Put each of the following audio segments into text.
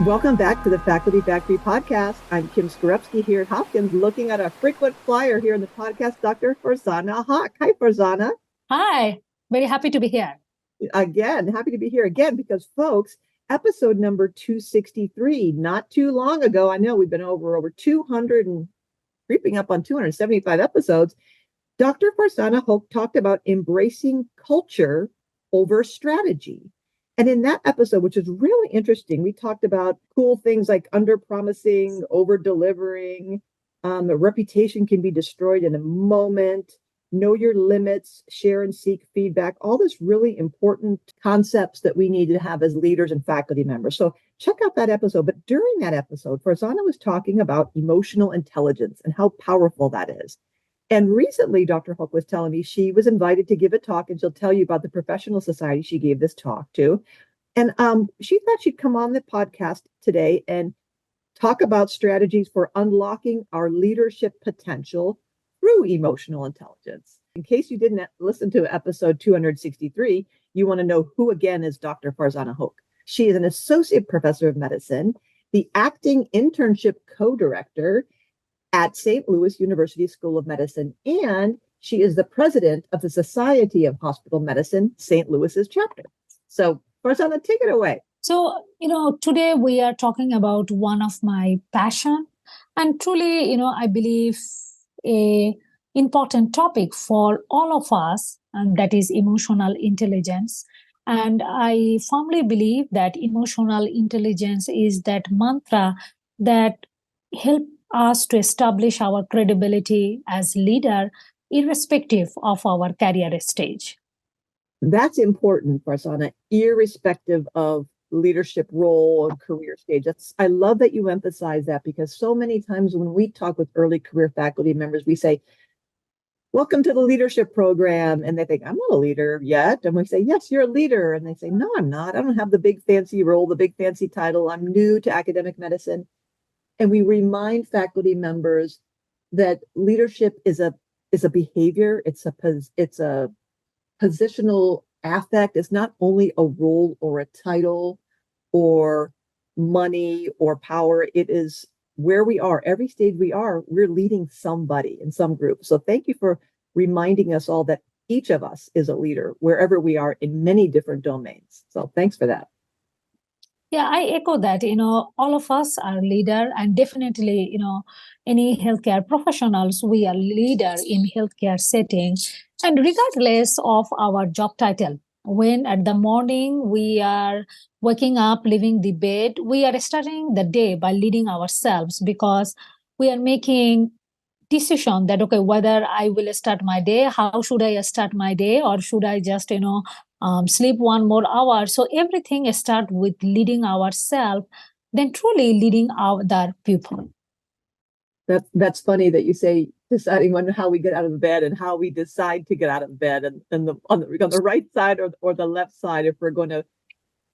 Welcome back to the Faculty Factory podcast. I'm Kim Skorupski here at Hopkins, looking at a frequent flyer here in the podcast, Dr. Farzana Hoque. Hi, Farzana. Hi, very happy to be here. Again, happy to be here again because, folks, episode number 263, not too long ago. I know we've been over 200 and creeping up on 275 episodes. Dr. Farzana Hoque talked about embracing culture over strategy. And in that episode, which is really interesting, we talked about cool things like under promising, over delivering. A reputation can be destroyed in a moment. Know your limits, share and seek feedback. All this really important concepts that we need to have as leaders and faculty members. So check out that episode. But during that episode, Farzana was talking about emotional intelligence and how powerful that is. And recently, Dr. Hoque was telling me she was invited to give a talk, and she'll tell you about the professional society she gave this talk to. And she thought she'd come on the podcast today and talk about strategies for unlocking our leadership potential through emotional intelligence. In case you didn't listen to episode 263, you want to know who again is Dr. Farzana Hoque. She is an associate professor of medicine, the acting internship co-director at St. Louis University School of Medicine, and she is the president of the Society of Hospital Medicine, St. Louis's chapter. So, Farzana, take it away. So, today we are talking about one of my passion and truly, I believe a important topic for all of us, and that is emotional intelligence. And I firmly believe that emotional intelligence is that mantra that help us to establish our credibility as leader, irrespective of our career stage. That's important, Farzana, irrespective of leadership role and career stage. I love that you emphasize that, because so many times when we talk with early career faculty members, we say, welcome to the leadership program. And they think, I'm not a leader yet. And we say, yes, you're a leader. And they say, no, I'm not. I don't have the big fancy role, the big fancy title. I'm new to academic medicine. And we remind faculty members that leadership is a behavior. It's a positional affect. It's not only a role or a title or money or power. It is where we are. Every stage we're leading somebody in some group. So thank you for reminding us all that each of us is a leader wherever we are in many different domains. So thanks for that. Yeah, I echo that. All of us are leader, and definitely, any healthcare professionals, we are leader in healthcare setting, and regardless of our job title. When at the morning we are waking up, leaving the bed, we are starting the day by leading ourselves, because we are making decision that, okay, whether I will start my day, how should I start my day, or should I just sleep one more hour. So everything start with leading ourselves, then truly leading other people. That's funny that you say deciding how we get out of bed and how we decide to get out of bed, and on the right side or the left side, if we're going to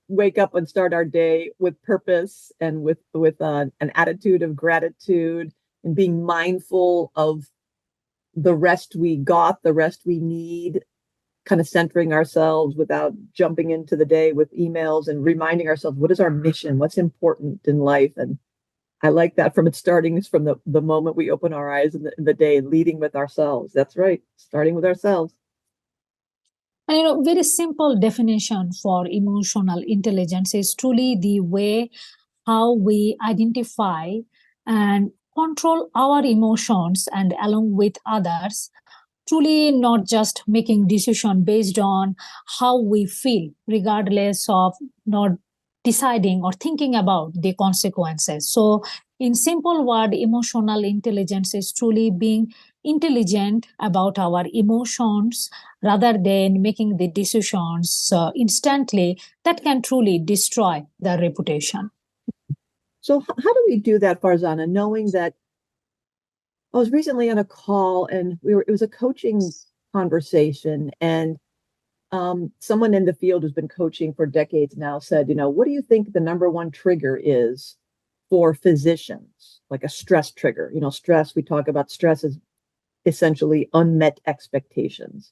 wake up and start our day with purpose and with an attitude of gratitude and being mindful of the rest we got, the rest we need, kind of centering ourselves without jumping into the day with emails, and reminding ourselves, what is our mission? What's important in life? And I like that from the moment we open our eyes in the day, leading with ourselves. That's right. Starting with ourselves. And very simple definition for emotional intelligence is truly the way how we identify and control our emotions, and along with others, truly not just making decision based on how we feel, regardless of not deciding or thinking about the consequences. So in simple word, emotional intelligence is truly being intelligent about our emotions rather than making the decisions instantly that can truly destroy the reputation. So how do we do that, Farzana, knowing that I was recently on a call and it was a coaching conversation, and someone in the field who's been coaching for decades now said, what do you think the number one trigger is for physicians, like a stress trigger? Stress, we talk about stress as essentially unmet expectations.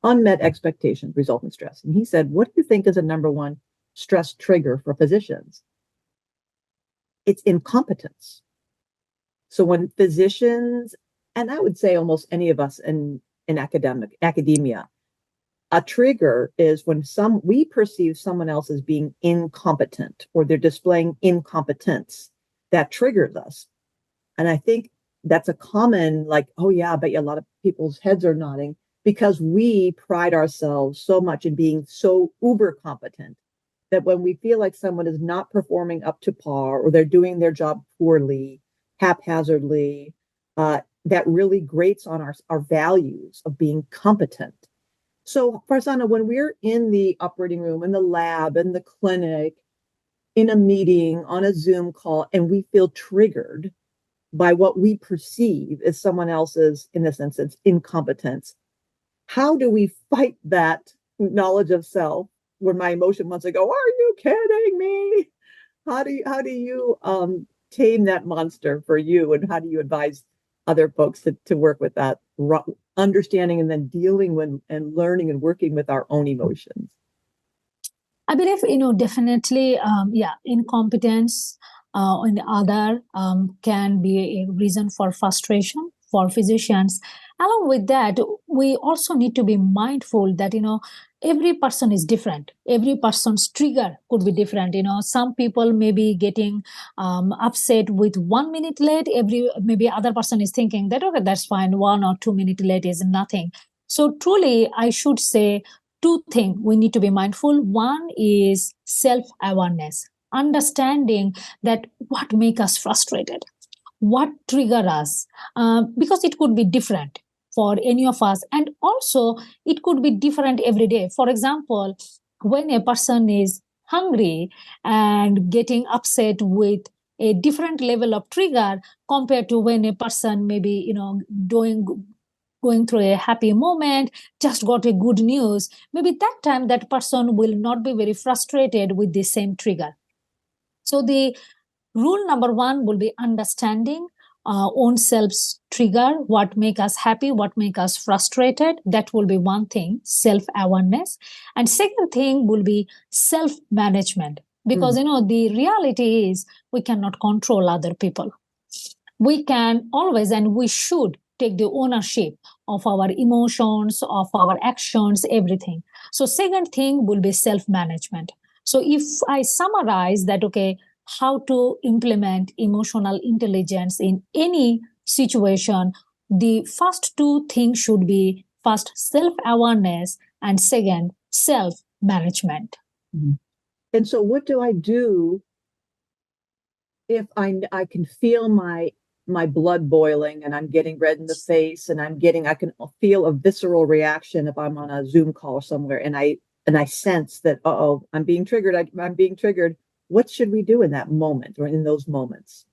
Unmet expectations result in stress. And he said, what do you think is the number one stress trigger for physicians? it's incompetence. So when physicians, and I would say almost any of us in academia, a trigger is when we perceive someone else as being incompetent or they're displaying incompetence. That triggers us. And I think that's a common, like, oh yeah, I bet you a lot of people's heads are nodding because we pride ourselves so much in being so uber competent that when we feel like someone is not performing up to par or they're doing their job poorly, haphazardly, that really grates on our values of being competent. So, Farzana, when we're in the operating room, in the lab, in the clinic, in a meeting, on a Zoom call, and we feel triggered by what we perceive as someone else's, in this instance, incompetence, how do we fight that knowledge of self when my emotion wants to go, are you kidding me? How do you tame that monster for you, and how do you advise other folks to work with that understanding and then dealing with and learning and working with our own emotions? I believe, definitely, incompetence and other can be a reason for frustration for physicians. Along with that, we also need to be mindful that, every person is different. Every person's trigger could be different. Some people may be getting upset with 1 minute late. Maybe other person is thinking that, okay, that's fine. 1 or 2 minute late is nothing. So truly, I should say, two things we need to be mindful. One is self-awareness, understanding that what make us frustrated, what trigger us, because it could be different for any of us, and also it could be different every day. For example, when a person is hungry and getting upset with a different level of trigger compared to when a person maybe going through a happy moment, just got a good news, maybe that time that person will not be very frustrated with the same trigger. So the rule number one will be understanding own self's trigger, what make us happy, what make us frustrated. That will be one thing, self-awareness. And second thing will be self-management. Because, the reality is we cannot control other people. We can always, and we should, take the ownership of our emotions, of our actions, everything. So second thing will be self-management. So if I summarize that, okay, how to implement emotional intelligence in any situation, the first two things should be first self-awareness and second self-management. Mm-hmm. And so what do I do if I can feel my blood boiling and I'm getting red in the face and I can feel a visceral reaction if I'm on a Zoom call somewhere and I sense that, I'm being triggered. I'm being triggered. What should we do in that moment or in those moments?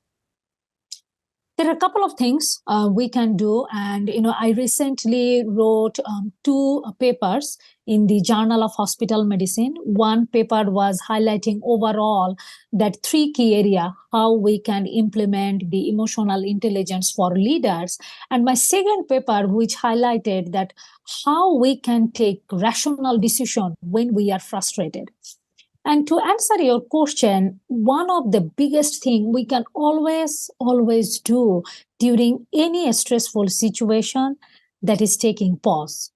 There are a couple of things we can do. And, I recently wrote 2 papers in the Journal of Hospital Medicine. One paper was highlighting overall that 3 key areas, how we can implement the emotional intelligence for leaders. And my second paper, which highlighted that how we can take rational decision when we are frustrated. And to answer your question, one of the biggest thing we can always do during any stressful situation, that is taking pause.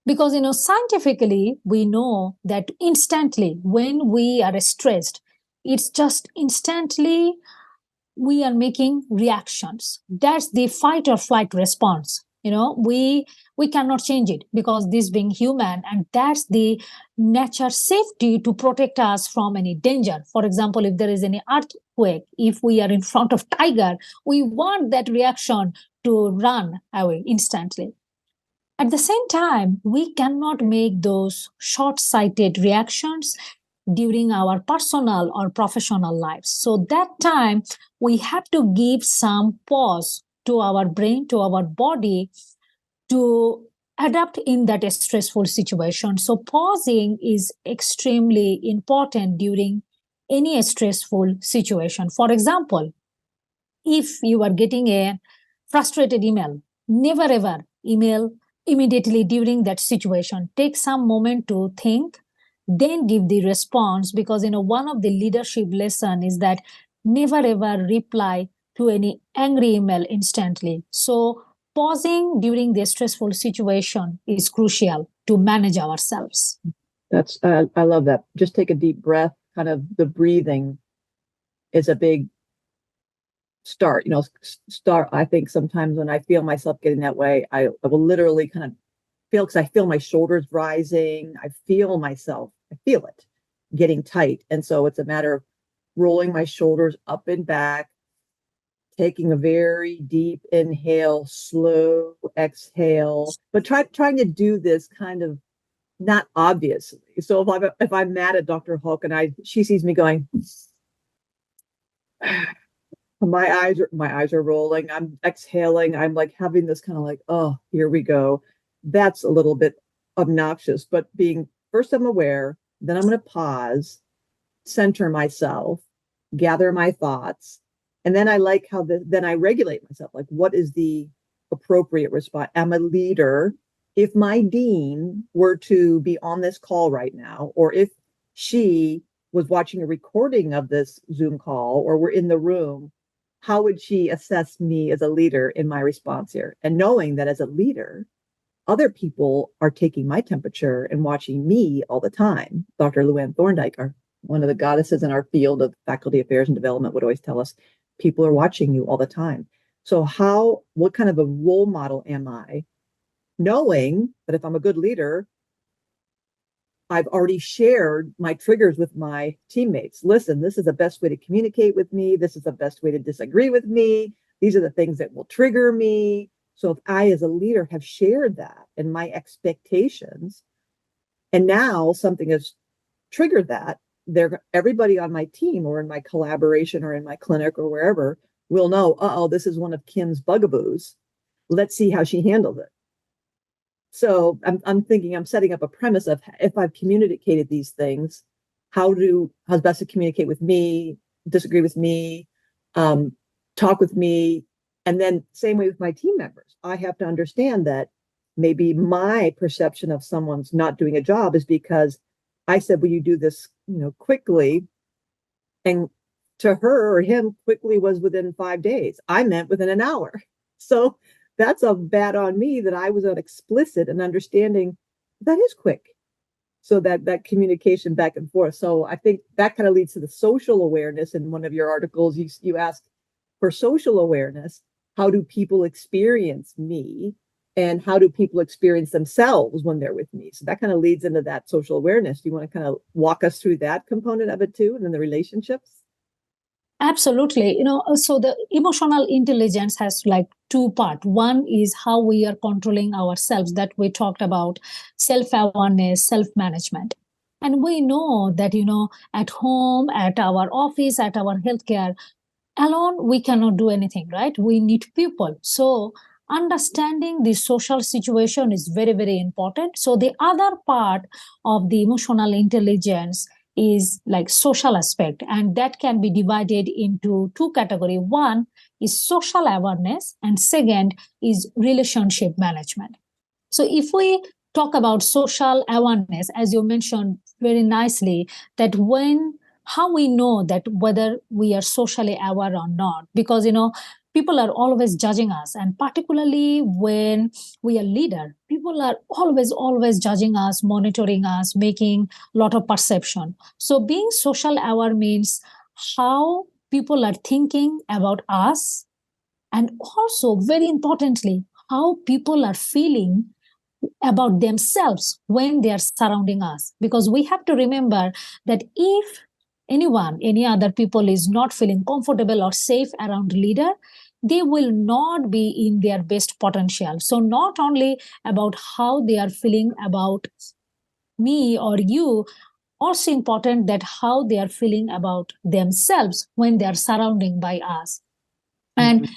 Because, scientifically, we know that instantly when we are stressed, it's just instantly we are making reactions. That's the fight or flight response. We cannot change it because this being human, and that's the nature safety to protect us from any danger. For example, if there is any earthquake, if we are in front of tiger, we want that reaction to run away instantly. At the same time, we cannot make those short-sighted reactions during our personal or professional lives. So that time, we have to give some pause to our brain, to our body, to adapt in that stressful situation. So pausing is extremely important during any stressful situation. For example, if you are getting a frustrated email, never ever email immediately during that situation. Take some moment to think, then give the response, because one of the leadership lesson is that never ever reply to any angry email instantly. So pausing during the stressful situation is crucial to manage ourselves. That's I love that. Just take a deep breath. Kind of the breathing is a big start. I think sometimes when I feel myself getting that way, I will literally kind of feel, because I feel my shoulders rising. I feel myself. I feel it getting tight, and so it's a matter of rolling my shoulders up and back, taking a very deep inhale, slow exhale, but trying to do this kind of not obviously. So if I'm mad at Dr. Hoque and she sees me going, my eyes are rolling, I'm exhaling, I'm like having this kind of like, oh, here we go. That's a little bit obnoxious, but being first I'm aware, then I'm going to pause, center myself, gather my thoughts, and then I like how then I regulate myself. Like, what is the appropriate response? I'm a leader. If my dean were to be on this call right now, or if she was watching a recording of this Zoom call, or we're in the room, how would she assess me as a leader in my response here? And knowing that as a leader, other people are taking my temperature and watching me all the time. Dr. Luann Thorndike, one of the goddesses in our field of faculty affairs and development, would always tell us, people are watching you all the time. So what kind of a role model am I? Knowing that if I'm a good leader, I've already shared my triggers with my teammates. Listen, this is the best way to communicate with me. This is the best way to disagree with me. These are the things that will trigger me. So if I, as a leader, have shared that and my expectations, and now something has triggered that, everybody on my team or in my collaboration or in my clinic or wherever will know, this is one of Kim's bugaboos. Let's see how she handled it. So I'm thinking, I'm setting up a premise of, if I've communicated these things, how's best to communicate with me, disagree with me, talk with me. And then same way with my team members. I have to understand that maybe my perception of someone's not doing a job is because I said, will you do this, quickly? And to her or him, quickly was within 5 days. I meant within an hour. So that's a bad on me that I was not explicit in understanding that is quick. So that communication back and forth. So I think that kind of leads to the social awareness. In one of your articles, you asked for social awareness. How do people experience me? And how do people experience themselves when they're with me? So that kind of leads into that social awareness. Do you want to kind of walk us through that component of it too, and then the relationships? Absolutely. So the emotional intelligence has like two parts. One is how we are controlling ourselves, that we talked about, self-awareness, self-management. And we know that, at home, at our office, at our healthcare, alone, we cannot do anything, right? We need people. So understanding the social situation is very, very important. So the other part of the emotional intelligence is like social aspect, and that can be divided into two categories. One is social awareness, and second is relationship management. So if we talk about social awareness, as you mentioned very nicely, that how we know that whether we are socially aware or not, because people are always judging us, and particularly when we are leader, people are always judging us, monitoring us, making a lot of perception. So being social aware means how people are thinking about us, and also very importantly, how people are feeling about themselves when they are surrounding us. Because we have to remember that if any other people is not feeling comfortable or safe around leader, they will not be in their best potential. So not only about how they are feeling about me or you, also important that how they are feeling about themselves when they are surrounding by us. And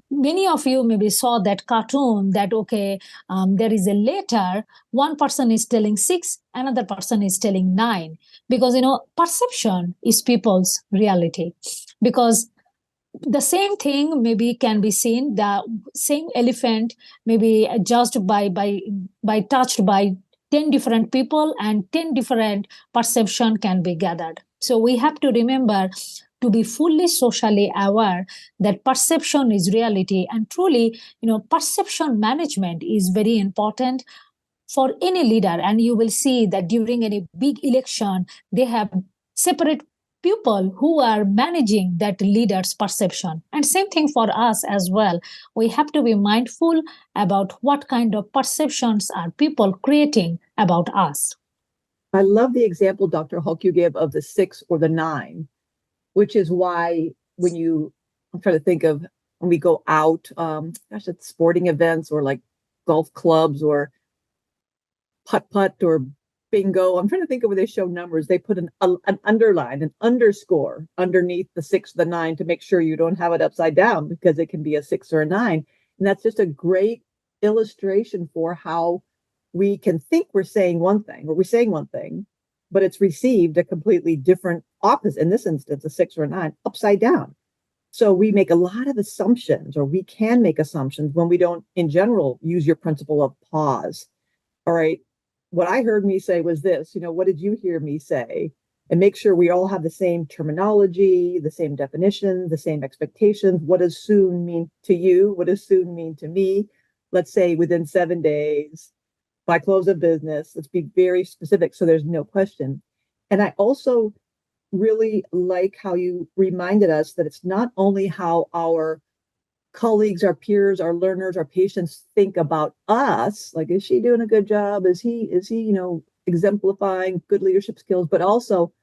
many of you maybe saw that cartoon that, there is a letter, one person is telling 6, another person is telling 9, because, perception is people's reality. Because the same thing maybe can be seen, the same elephant maybe judged by touched by 10 different people and 10 different perception can be gathered. So we have to remember to be fully socially aware that perception is reality, and truly, perception management is very important for any leader. And you will see that during any big election, they have separate people who are managing that leader's perception. And same thing for us as well. We have to be mindful about what kind of perceptions are people creating about us. I love the example, Dr. Hulk, you gave of the 6 or the 9, which is why I'm trying to think of when we go out, at sporting events or like golf clubs or putt or bingo. I'm trying to think of where they show numbers. They put an underline, an underscore underneath the 6, the 9 to make sure you don't have it upside down, because it can be a 6 or a 9. And that's just a great illustration for how we can think we're saying one thing, but it's received a completely different opposite. In this instance, a 6 or a 9 upside down. So we make a lot of assumptions, or we can make assumptions when we don't, in general, use your principle of pause. All right. What I heard me say was this, what did you hear me say? And make sure we all have the same terminology, the same definition, the same expectations. What does soon mean to you? What does soon mean to me? Let's say within 7 days, by close of business. Let's be very specific so there's no question. And I also really like how you reminded us that it's not only how our colleagues, our peers, our learners, our patients think about us, like, is she doing a good job? Is he, exemplifying good leadership skills? But also,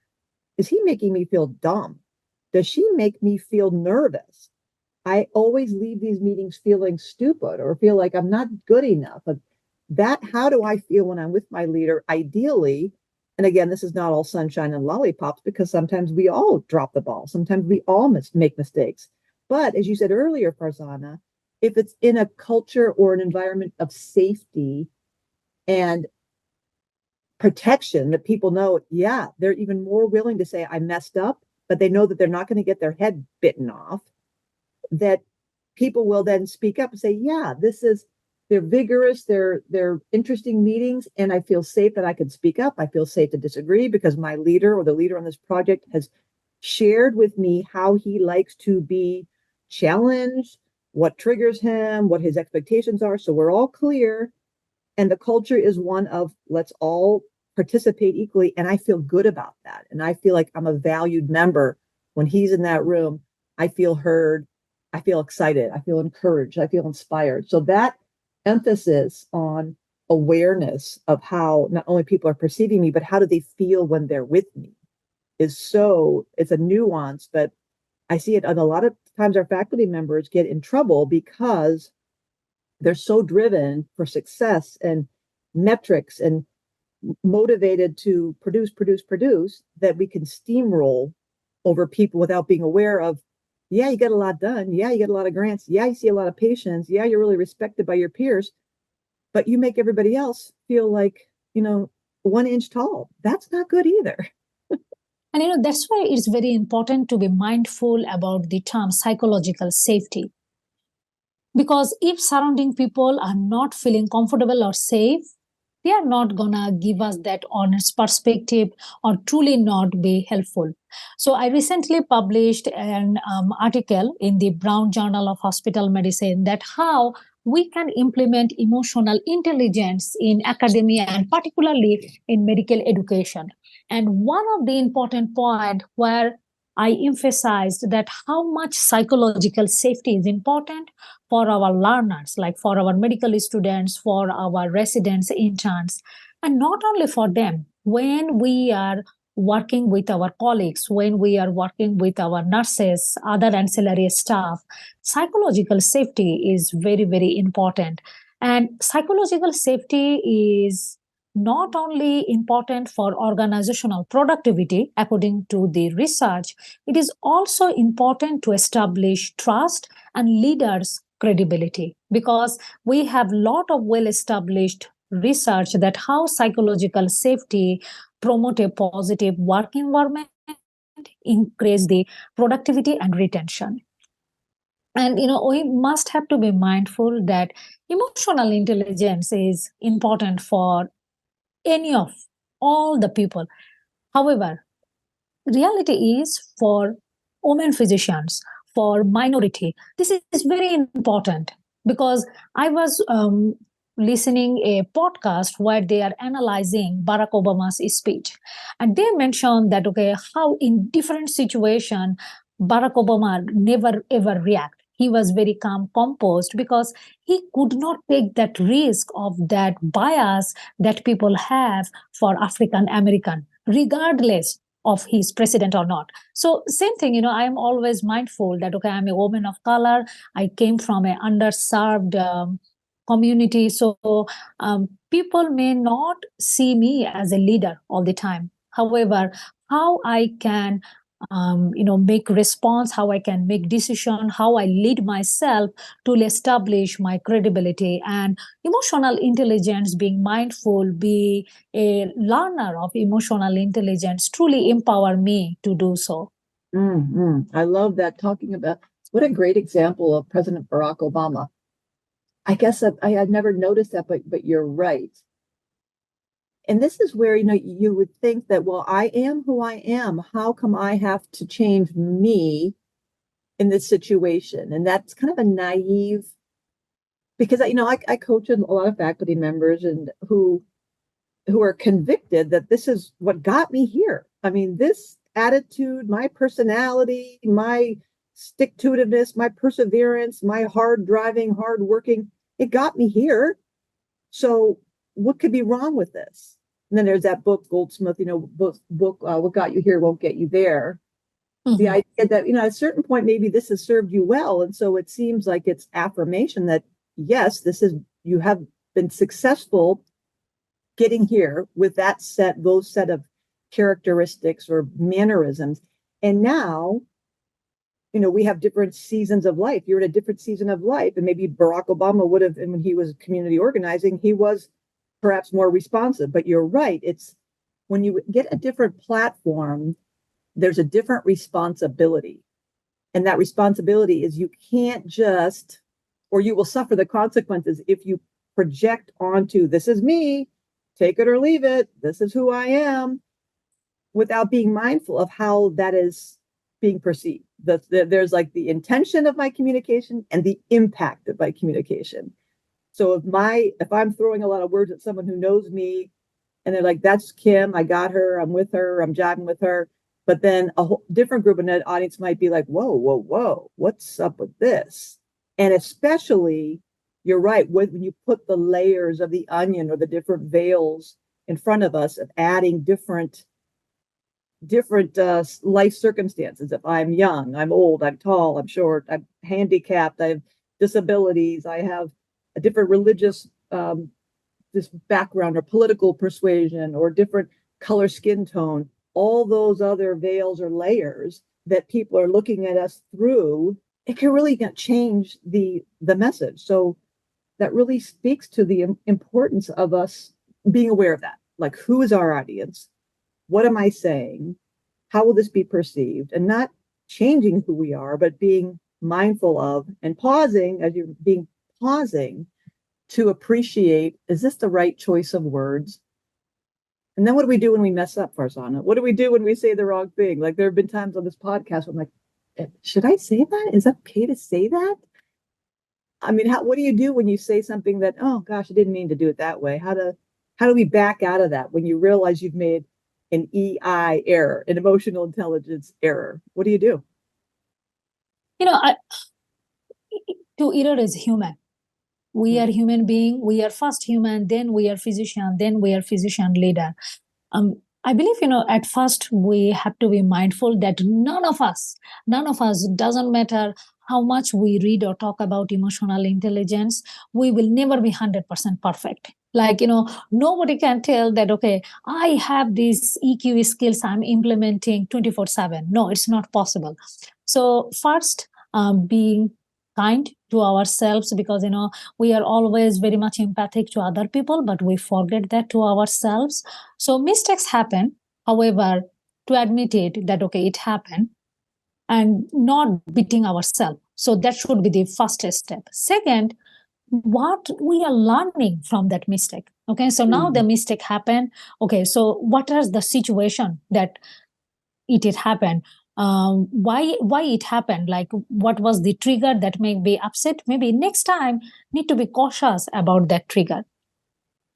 is he making me feel dumb? Does she make me feel nervous? I always leave these meetings feeling stupid or feel like I'm not good enough. How do I feel when I'm with my leader? Ideally, and again, this is not all sunshine and lollipops, because sometimes we all drop the ball. Sometimes we all make mistakes. But as you said earlier, Farzana, if it's in a culture or an environment of safety and protection, that people know, yeah, they're even more willing to say, I messed up, but they know that they're not going to get their head bitten off, that people will then speak up and say, yeah, they're vigorous, they're interesting meetings, and I feel safe that I can speak up. I feel safe to disagree because my leader or the leader on this project has shared with me how he likes to be challenged, what triggers him, what his expectations are. So we're all clear. And the culture is one of let's all participate equally. And I feel good about that. And I feel like I'm a valued member. When he's in that room, I feel heard. I feel excited. I feel encouraged. I feel inspired. So that emphasis on awareness of how not only people are perceiving me, but how do they feel when they're with me it's a nuance, but I see it. And a lot of times our faculty members get in trouble because they're so driven for success and metrics and motivated to produce that we can steamroll over people without being aware of, yeah, you get a lot done. Yeah, you get a lot of grants. Yeah, you see a lot of patients. Yeah, you're really respected by your peers, but you make everybody else feel like, 1 inch tall. That's not good either. And that's why it's very important to be mindful about the term psychological safety. Because if surrounding people are not feeling comfortable or safe, they are not gonna give us that honest perspective or truly not be helpful. So I recently published an article in the Brown Journal of Hospital Medicine that how we can implement emotional intelligence in academia and particularly in medical education. And one of the important point where I emphasized that how much psychological safety is important for our learners, like for our medical students, for our residents, interns, and not only for them. When we are working with our colleagues, when we are working with our nurses, other ancillary staff, psychological safety is very, very important. And psychological safety is not only important for organizational productivity, according to the research, it is also important to establish trust and leaders' credibility, because we have a lot of well established research that how psychological safety promote a positive work environment, increase the productivity and retention. And we must have to be mindful that emotional intelligence is important for any of all the people. However, reality is for women physicians, for minority, this is very important, because I was listening a podcast where they are analyzing Barack Obama's speech, and they mentioned that, okay, how in different situation Barack Obama never ever react. He was very calm, composed, because he could not take that risk of that bias that people have for African American, regardless of he's president or not. So same thing, I am always mindful that, okay, I'm a woman of color. I came from an underserved community. So people may not see me as a leader all the time. However, how I can make response, how I can make decision, how I lead myself to establish my credibility and emotional intelligence, being mindful, be a learner of emotional intelligence, truly empower me to do so. I love that. Talking about what a great example of President Barack Obama. I guess I had never noticed that, but you're right. And this is where, you would think that, well, I am who I am. How come I have to change me in this situation? And that's kind of a naive, because I coach a lot of faculty members and who are convicted that this is what got me here. I mean, this attitude, my personality, my stick-to-itiveness, my perseverance, my hard driving, hard working, it got me here. So what could be wrong with this? And then there's that book, Goldsmith, book, What Got You Here Won't Get You There. The idea that, at a certain point, maybe this has served you well. And so it seems like it's affirmation that, yes, you have been successful getting here with those set of characteristics or mannerisms. And now, we have different seasons of life. You're in a different season of life. And maybe Barack Obama would have, and when he was community organizing, he was perhaps more responsive. But you're right. It's when you get a different platform, there's a different responsibility. And that responsibility is you can't just, or you will suffer the consequences if you project onto, this is me, take it or leave it, this is who I am, without being mindful of how that is being perceived. There's like the intention of my communication and the impact of my communication. So if I'm throwing a lot of words at someone who knows me and they're like, that's Kim, I got her, I'm with her, I'm jiving with her. But then a whole different group in that audience might be like, whoa, what's up with this? And especially, you're right, when you put the layers of the onion or the different veils in front of us of adding different life circumstances. If I'm young, I'm old, I'm tall, I'm short, I'm handicapped, I have disabilities, I have a different religious this background or political persuasion or different color, skin tone, all those other veils or layers that people are looking at us through, it can really change the message. So that really speaks to the importance of us being aware of that. Like, who is our audience? What am I saying? How will this be perceived? And not changing who we are, but being mindful of and pausing as you're being pausing to appreciate, is this the right choice of words? And then what do we do when we mess up, Farzana? What do we do when we say the wrong thing? Like, there have been times on this podcast where I'm like, should I say that? Is that okay to say that? I mean, what do you do when you say something that, oh gosh, I didn't mean to do it that way? How do we back out of that when you realize you've made an EI error, an emotional intelligence error? What do you do? To error is human. We are human being. We are first human, then we are physician, then we are physician leader. I believe, at first we have to be mindful that none of us, doesn't matter how much we read or talk about emotional intelligence, we will never be 100% perfect. Like, nobody can tell that, okay, I have these EQ skills I'm implementing 24/7. No, it's not possible. So first, being kind to ourselves, because we are always very much empathic to other people, but we forget that to ourselves. So mistakes happen. However, to admit it that, okay, it happened, and not beating ourselves. So that should be the first step. Second, what we are learning from that mistake. Okay, so now the mistake happened. Okay, so what is the situation that it happened? Why it happened? Like, what was the trigger that may be upset? Maybe next time need to be cautious about that trigger.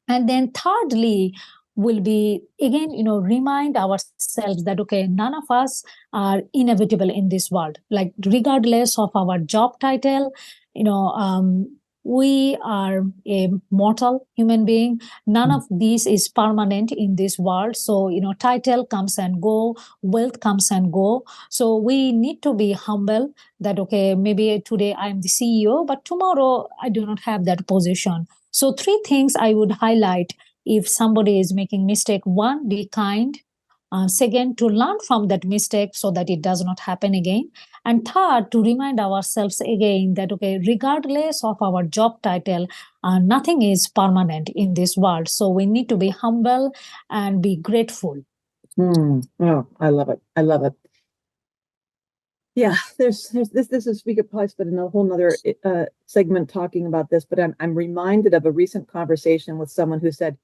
And then thirdly will be, again, remind ourselves that, okay, none of us are inevitable in this world. Like, regardless of our job title, we are a mortal human being. None of these is permanent in this world. So, title comes and go, wealth comes and go. So we need to be humble that, okay, maybe today I am the CEO, but tomorrow I do not have that position. So three things I would highlight if somebody is making mistake. One, be kind. Second, to learn from that mistake so that it does not happen again. And third, to remind ourselves again that, okay, regardless of our job title, nothing is permanent in this world. So we need to be humble and be grateful. Oh, I love it. I love it. Yeah, there's this is, we could probably spend a whole nother segment talking about this, but I'm reminded of a recent conversation with someone who said,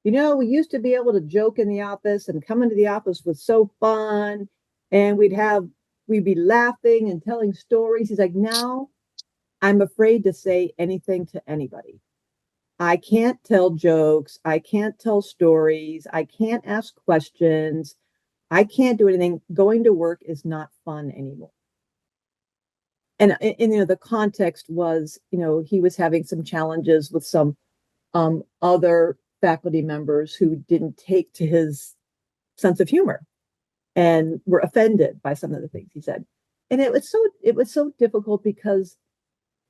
we used to be able to joke in the office, and come into the office was so fun, and we'd be laughing and telling stories. He's like, now I'm afraid to say anything to anybody. I can't tell jokes. I can't tell stories. I can't ask questions. I can't do anything. Going to work is not fun anymore. And the context was, he was having some challenges with some other faculty members who didn't take to his sense of humor and were offended by some of the things he said. And it was so difficult because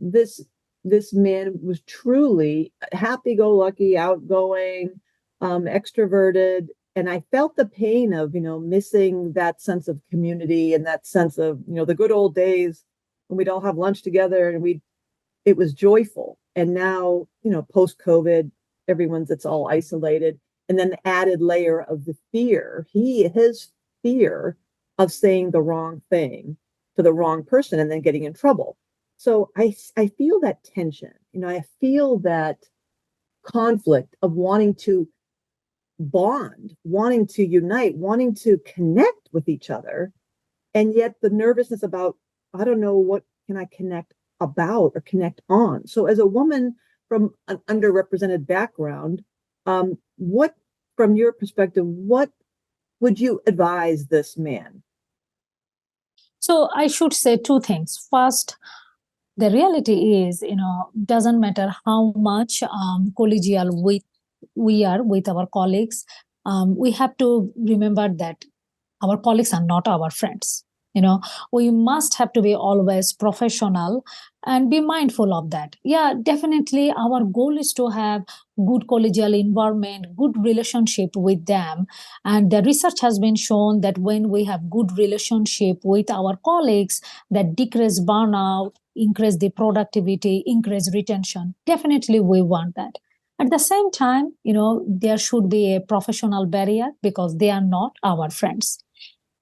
this man was truly happy-go-lucky, outgoing, extroverted, and I felt the pain of missing that sense of community and that sense of the good old days when we'd all have lunch together and it was joyful. And now post-COVID, it's all isolated, and then the added layer of the fear, his fear of saying the wrong thing to the wrong person and then getting in trouble. So I feel that tension. I feel that conflict of wanting to bond, wanting to unite, wanting to connect with each other, and yet the nervousness about, I don't know, what can I connect about or connect on. So as a woman from an underrepresented background, what, from your perspective, what would you advise this man? So I should say two things. First, the reality is, doesn't matter how much collegial we are with our colleagues, we have to remember that our colleagues are not our friends. We must have to be always professional and be mindful of that. Yeah, definitely our goal is to have good collegial environment, good relationship with them. And the research has been shown that when we have good relationship with our colleagues, that decrease burnout, increase the productivity, increase retention. Definitely we want that. At the same time, there should be a professional barrier because they are not our friends.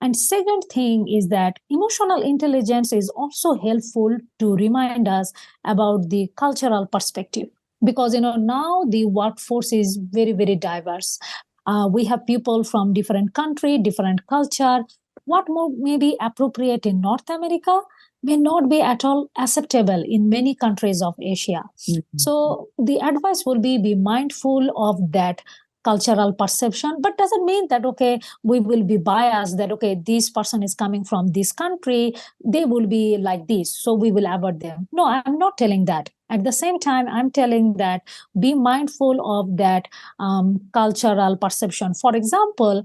And second thing is that emotional intelligence is also helpful to remind us about the cultural perspective, because now the workforce is very, very diverse. We have people from different country, different culture. What more may be appropriate in North America may not be at all acceptable in many countries of Asia. Mm-hmm. So the advice will be mindful of that cultural perception, but doesn't mean that, okay, we will be biased that, okay, this person is coming from this country, they will be like this, so we will avoid them. No, I'm not telling that. At the same time, I'm telling that be mindful of that cultural perception. For example,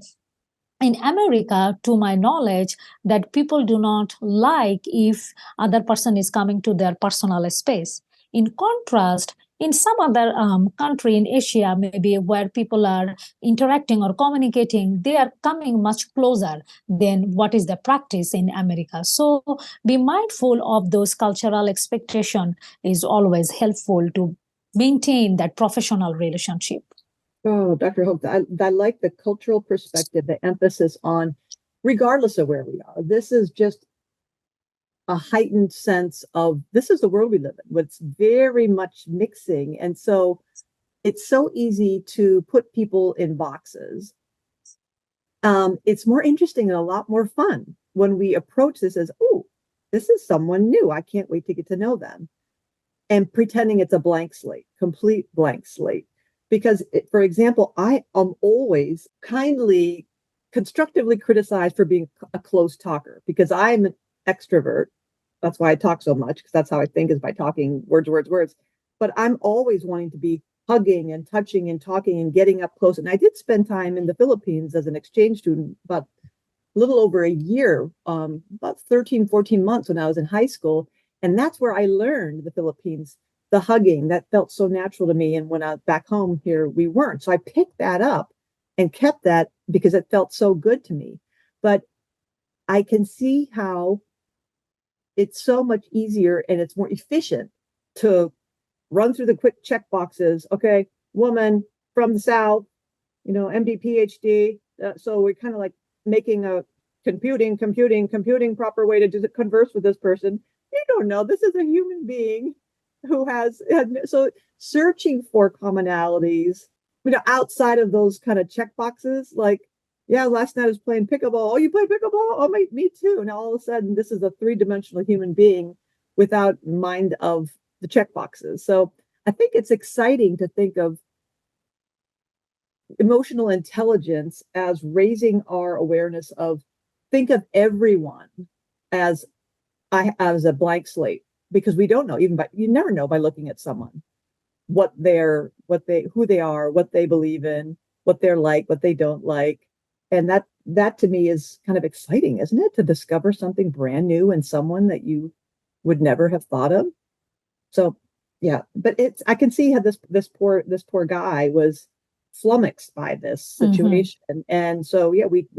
in America, to my knowledge, that people do not like if other person is coming to their personal space. In contrast, in some other country in Asia, maybe where people are interacting or communicating, they are coming much closer than what is the practice in America. So be mindful of those cultural expectation is always helpful to maintain that professional relationship. Oh, Dr. Hope, I like the cultural perspective, the emphasis on, regardless of where we are, this is just a heightened sense of this is the world we live in. It's very much mixing. And so it's so easy to put people in boxes. It's more interesting and a lot more fun when we approach this as, oh, this is someone new. I can't wait to get to know them. And pretending it's a blank slate, complete blank slate. Because, for example, I am always kindly, constructively criticized for being a close talker because I'm an extrovert. That's why I talk so much, because that's how I think, is by talking words, words, words. But I'm always wanting to be hugging and touching and talking and getting up close. And I did spend time in the Philippines as an exchange student, about a little over a year, about 13, 14 months when I was in high school. And that's where I learned the Philippines, the hugging that felt so natural to me. And when I was back home here, we weren't. So I picked that up and kept that because it felt so good to me. But I can see how it's so much easier and it's more efficient to run through the quick check boxes. Okay, woman from the South, MD, PhD. So we're kind of like making a computing proper way to converse with this person. You don't know, this is a human being who has, so searching for commonalities, outside of those kind of check boxes, like, yeah, last night I was playing pickleball. Oh, you play pickleball? Oh, me too. Now all of a sudden, this is a three-dimensional human being without mind of the check boxes. So I think it's exciting to think of emotional intelligence as raising our awareness of, think of everyone as a blank slate, because we don't know, you never know by looking at someone who they are, what they believe in, what they're like, what they don't like. And that to me is kind of exciting, isn't it? To discover something brand new in someone that you would never have thought of. So yeah, but I can see how this poor guy was flummoxed by this situation. Mm-hmm. And so yeah, we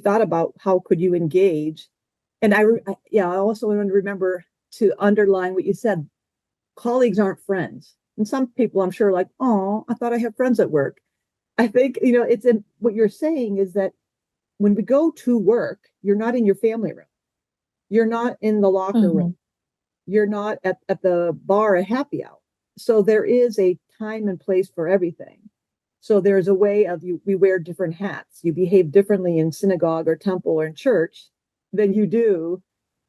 thought about how could you engage. And I also want to remember to underline what you said. Colleagues aren't friends. And some people, I'm sure, like, oh, I thought I had friends at work. I think, it's in what you're saying is that when we go to work, you're not in your family room. You're not in the locker mm-hmm. room. You're not at the bar at happy hour. So there is a time and place for everything. So there's a way of we wear different hats. You behave differently in synagogue or temple or in church than you do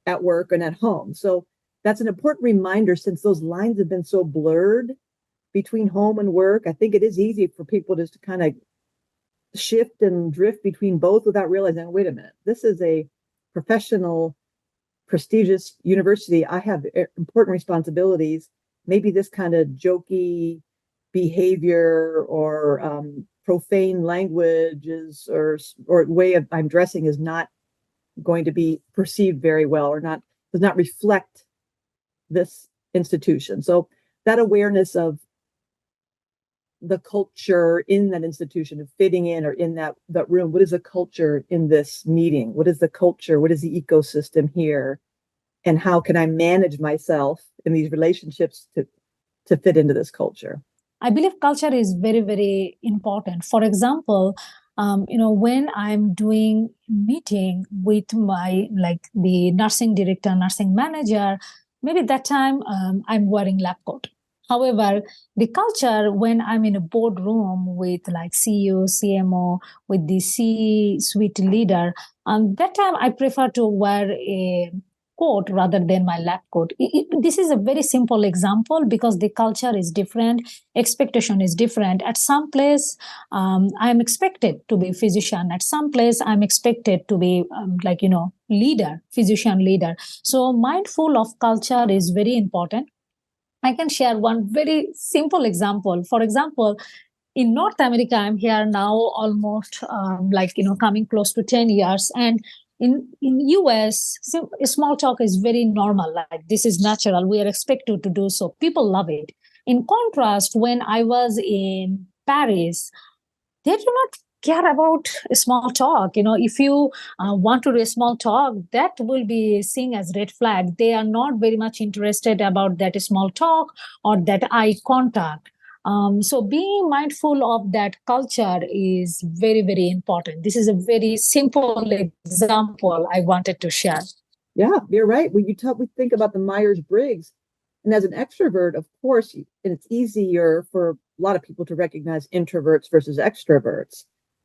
at work and at home. So that's an important reminder, since those lines have been so blurred between home and work. I think it is easy for people just to kind of shift and drift between both without realizing, wait a minute, this is a professional, prestigious university. I have important responsibilities. Maybe this kind of jokey behavior or profane language or way of I'm dressing is not going to be perceived very well, or does not reflect this institution. So that awareness of the culture in that institution, of fitting in or in that room. What is the culture in this meeting? What is the culture? What is the ecosystem here? And how can I manage myself in these relationships to fit into this culture? I believe culture is very, very important. For example, when I'm doing meeting with the nursing director, nursing manager, maybe that time I'm wearing lab coat. However, the culture when I'm in a boardroom with like CEO, CMO, with the C-suite leader, that time I prefer to wear a coat rather than my lab coat. This is a very simple example because the culture is different, expectation is different. At some place, I'm expected to be physician. At some place, I'm expected to be leader, physician leader. So mindful of culture is very important. I can share one very simple example. For example, in North America, I'm here now almost coming close to 10 years. And in US, small talk is very normal. Like this is natural. We are expected to do so. People love it. In contrast, when I was in Paris, they do not care about small talk. If you want to do a small talk, that will be seen as red flag. They are not very much interested about that small talk or that eye contact. So being mindful of that culture is very, very important. This is a very simple example I wanted to share. Yeah, you're right. When we think about the Myers-Briggs, and as an extrovert, of course, it's easier for lot of people to recognize introverts versus extroverts.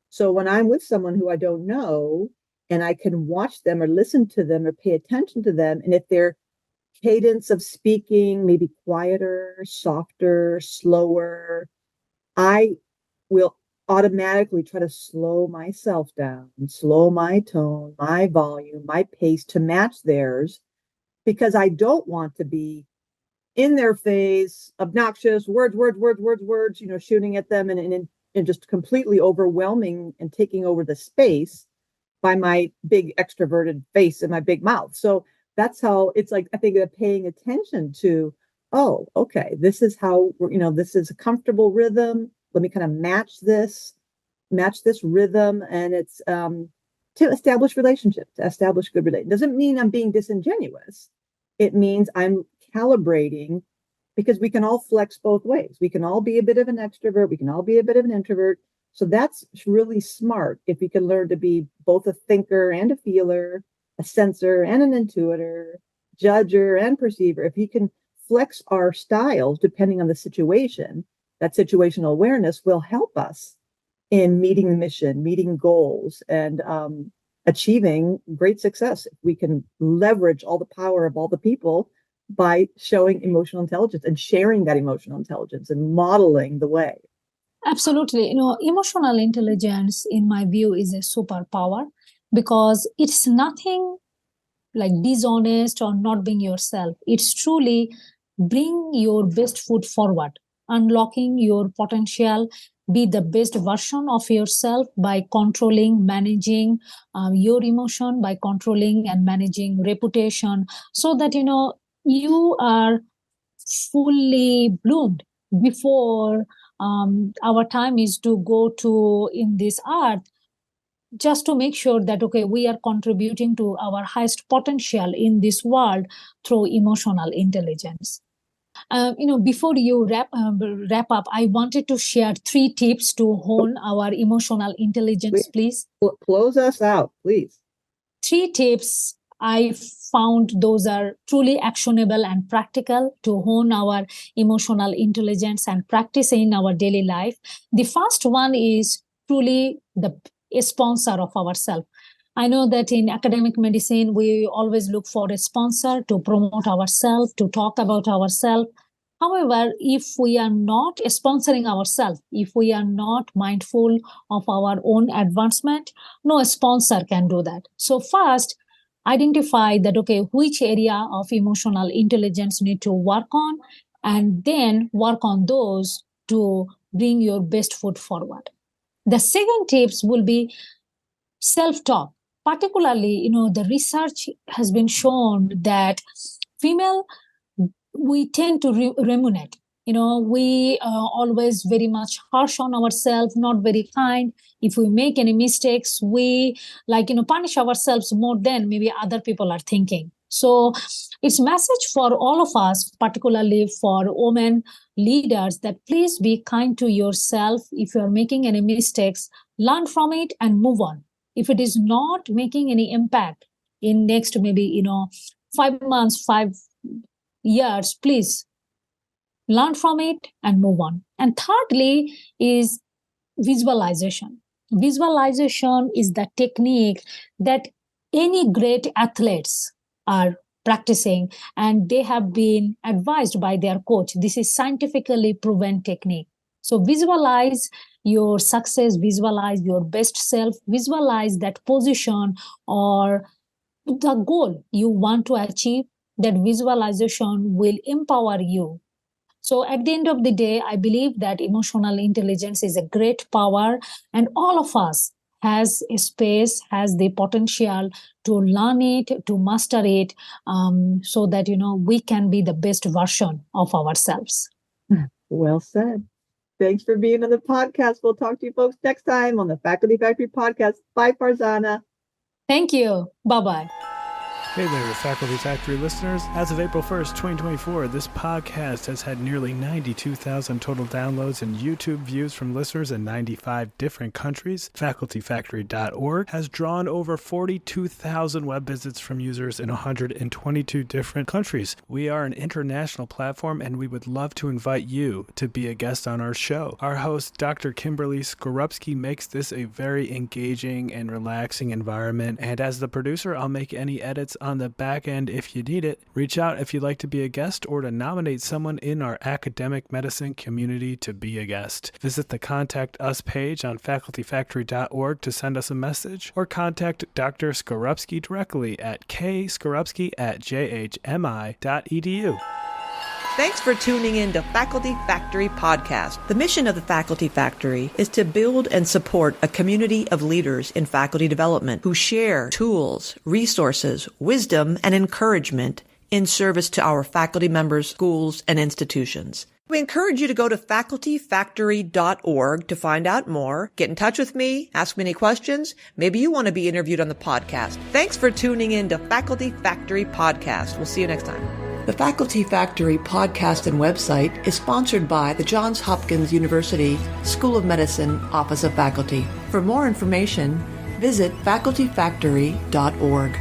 So when I'm with someone who I don't know and I can watch them or listen to them or pay attention to them, and if their cadence of speaking maybe quieter, softer, slower, I will automatically try to slow myself down, slow my tone, my volume, my pace to match theirs, because I don't want to be in their face, obnoxious, words, shooting at them and just completely overwhelming and taking over the space by my big extroverted face and my big mouth. So that's how it's like, I think that paying attention to, oh, okay, this is how, this is a comfortable rhythm. Let me kind of match this rhythm. And it's to establish relationships, to establish good relationships. Doesn't mean I'm being disingenuous. It means I'm calibrating, because we can all flex both ways. We can all be a bit of an extrovert. We can all be a bit of an introvert. So that's really smart if we can learn to be both a thinker and a feeler, a sensor and an intuitor, judger and perceiver. If we can flex our styles depending on the situation, that situational awareness will help us in meeting the mission, meeting goals, and achieving great success. We can leverage all the power of all the people by showing emotional intelligence and sharing that emotional intelligence and modeling the way. Absolutely. Emotional intelligence, in my view, is a superpower because it's nothing like dishonest or not being yourself. It's truly bring your best foot forward, unlocking your potential, be the best version of yourself by controlling, managing your emotion, by controlling and managing reputation, so that you are fully bloomed before our time is to go to in this earth, just to make sure that okay, we are contributing to our highest potential in this world through emotional intelligence. Before you wrap up, I wanted to share 3 tips to hone our emotional intelligence, please. Close us out, please. 3 tips I found those are truly actionable and practical to hone our emotional intelligence and practice in our daily life. The first one is truly the sponsor of ourselves. I know that in academic medicine, we always look for a sponsor to promote ourselves, to talk about ourselves. However, if we are not sponsoring ourselves, if we are not mindful of our own advancement, no sponsor can do that. So first, identify that, okay, which area of emotional intelligence need to work on, and then work on those to bring your best foot forward. The second tips will be self-talk. Particularly, the research has been shown that female, we tend to ruminate. We always very much harsh on ourselves, not very kind. If we make any mistakes, we punish ourselves more than maybe other people are thinking. So it's message for all of us, particularly for women leaders, that please be kind to yourself. If you're making any mistakes, learn from it and move on. If it is not making any impact in next maybe 5 months, 5 years, please learn from it and move on. And thirdly is visualization. Visualization is the technique that any great athletes are practicing, and they have been advised by their coach. This is scientifically proven technique. So visualize your success, visualize your best self, visualize that position or the goal you want to achieve. That visualization will empower you. So at the end of the day, I believe that emotional intelligence is a great power, and all of us has a space, has the potential to learn it, to master it, so that we can be the best version of ourselves. Well said. Thanks for being on the podcast. We'll talk to you folks next time on the Faculty Factory podcast. Bye, Farzana. Thank you. Bye-bye. Hey there, Faculty Factory listeners. As of April 1st, 2024, this podcast has had nearly 92,000 total downloads and YouTube views from listeners in 95 different countries. FacultyFactory.org has drawn over 42,000 web visits from users in 122 different countries. We are an international platform, and we would love to invite you to be a guest on our show. Our host, Dr. Kimberly Skorupski, makes this a very engaging and relaxing environment, and as the producer, I'll make any edits on the back end if you need it. Reach out if you'd like to be a guest or to nominate someone in our academic medicine community to be a guest. Visit the Contact Us page on facultyfactory.org to send us a message, or contact Dr. Skorupski directly at kskorupski@jhmi.edu. Thanks for tuning in to Faculty Factory Podcast. The mission of the Faculty Factory is to build and support a community of leaders in faculty development who share tools, resources, wisdom, and encouragement in service to our faculty members, schools, and institutions. We encourage you to go to facultyfactory.org to find out more, get in touch with me, ask me any questions. Maybe you want to be interviewed on the podcast. Thanks for tuning in to Faculty Factory Podcast. We'll see you next time. The Faculty Factory podcast and website is sponsored by the Johns Hopkins University School of Medicine Office of Faculty. For more information, visit facultyfactory.org.